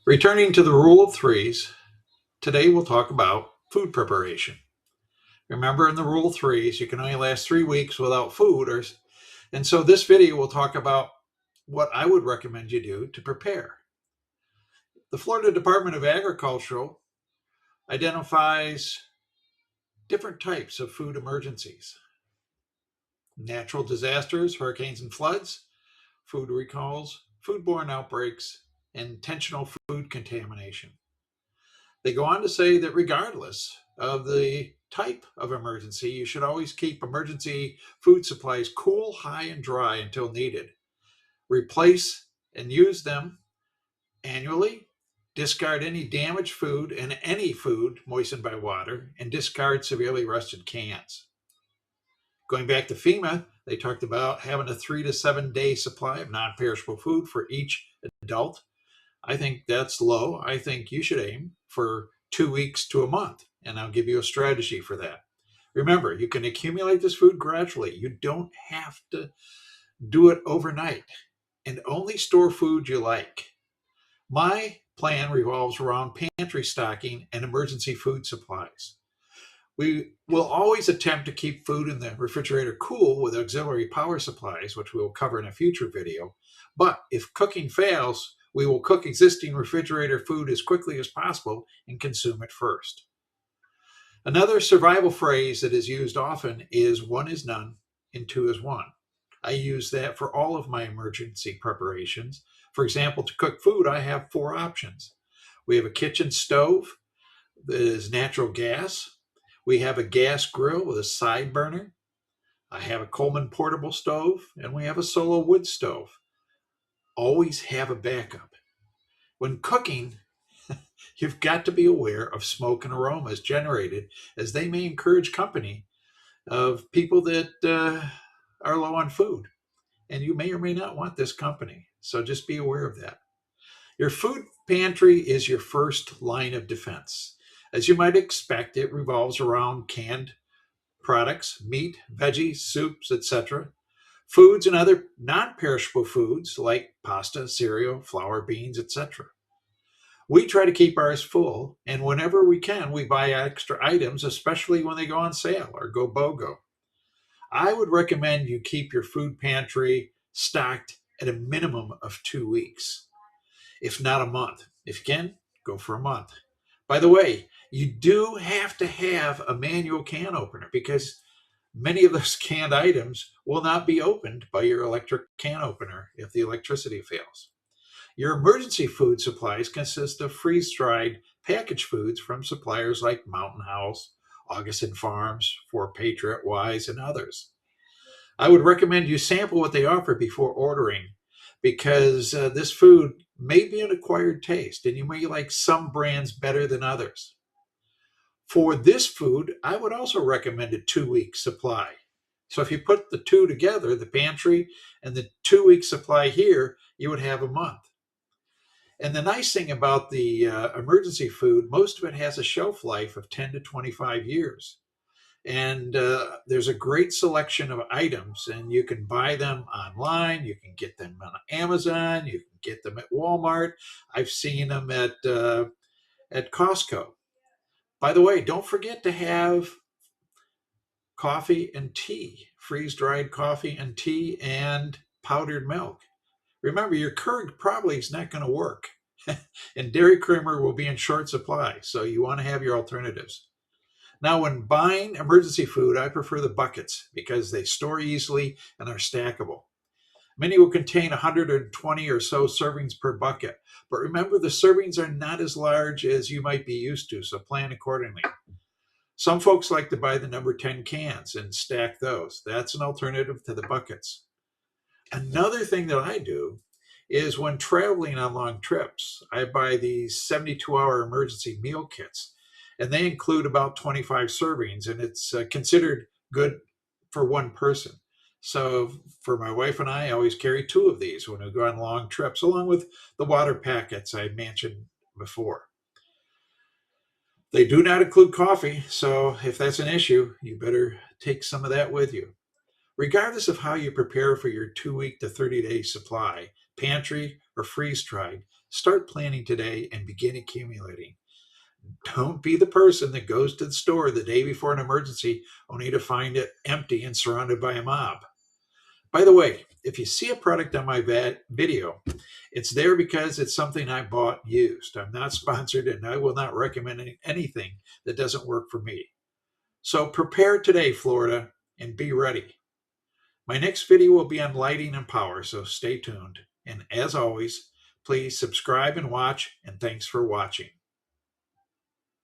Returning to the rule of threes, today we'll talk about food preparation. Remember, in the rule of threes, you can only last 3 weeks without food, and so this video will talk about what I would recommend you do to prepare. The Florida Department of Agriculture identifies different types of food emergencies: natural disasters, hurricanes and floods, food recalls, foodborne outbreaks, and intentional food contamination. They go on to say that regardless of the type of emergency, you should always keep emergency food supplies cool, high, and dry until needed. Replace and use them annually. Discard any damaged food and any food moistened by water, and discard severely rusted cans. Going back to FEMA, they talked about having a 3 to 7 day supply of non perishable food for each adult. I think that's low. I think you should aim for 2 weeks to a month, and I'll give you a strategy for that. Remember, you can accumulate this food gradually. You don't have to do it overnight, and only store food you like. My plan revolves around pantry stocking and emergency food supplies. We will always attempt to keep food in the refrigerator cool with auxiliary power supplies, which we will cover in a future video. But if cooking fails, we will cook existing refrigerator food as quickly as possible and consume it first. Another survival phrase that is used often is one is none and two is one. I use that for all of my emergency preparations. For example, to cook food, I have 4 options. We have a kitchen stove that is natural gas. We have a gas grill with a side burner. I have a Coleman portable stove, and we have a solo wood stove. Always have a backup. When cooking, you've got to be aware of smoke and aromas generated, as they may encourage company of people that are low on food. And you may or may not want this company. So just be aware of that. Your food pantry is your first line of defense. As you might expect, it revolves around canned products, meat, veggies, soups, etc. Foods and other non-perishable foods like pasta, cereal, flour, beans, etc. We try to keep ours full, and whenever we can, we buy extra items, especially when they go on sale or go BOGO. I would recommend you keep your food pantry stocked at a minimum of 2 weeks, if not a month. If you can, go for a month. By the way, you do have to have a manual can opener because many of those canned items will not be opened by your electric can opener if the electricity fails. Your emergency food supplies consist of freeze-dried packaged foods from suppliers like Mountain House, Augustin Farms, For Patriot Wise, and others. I would recommend you sample what they offer before ordering because this food may be an acquired taste and you may like some brands better than others. For this food, I would also recommend a 2 week supply. So if you put the two together, the pantry and the 2 week supply here, you would have a month. And the nice thing about the emergency food, most of it has a shelf life of 10 to 25 years. And there's a great selection of items, and you can buy them online. You can get them on Amazon. You can get them at Walmart. I've seen them at Costco. By the way, don't forget to have coffee and tea, freeze-dried coffee and tea, and powdered milk. Remember, your curd probably is not going to work, and dairy creamer will be in short supply, so you want to have your alternatives. Now, when buying emergency food, I prefer the buckets because they store easily and are stackable. Many will contain 120 or so servings per bucket, but remember the servings are not as large as you might be used to, so plan accordingly. Some folks like to buy the number 10 cans and stack those. That's an alternative to the buckets. Another thing that I do is when traveling on long trips, I buy these 72-hour emergency meal kits, and they include about 25 servings, and it's considered good for one person. So for my wife and I always carry 2 of these when we go on long trips, along with the water packets I mentioned before. They do not include coffee, so if that's an issue, you better take some of that with you. Regardless of how you prepare for your 2 week to 30-day supply, pantry, or freeze-dried, start planning today and begin accumulating. Don't be the person that goes to the store the day before an emergency only to find it empty and surrounded by a mob. By the way, if you see a product on my video, it's there because it's something I bought used. I'm not sponsored and I will not recommend anything that doesn't work for me. So prepare today, Florida, and be ready. My next video will be on lighting and power, so stay tuned. And as always, please subscribe and watch, and thanks for watching.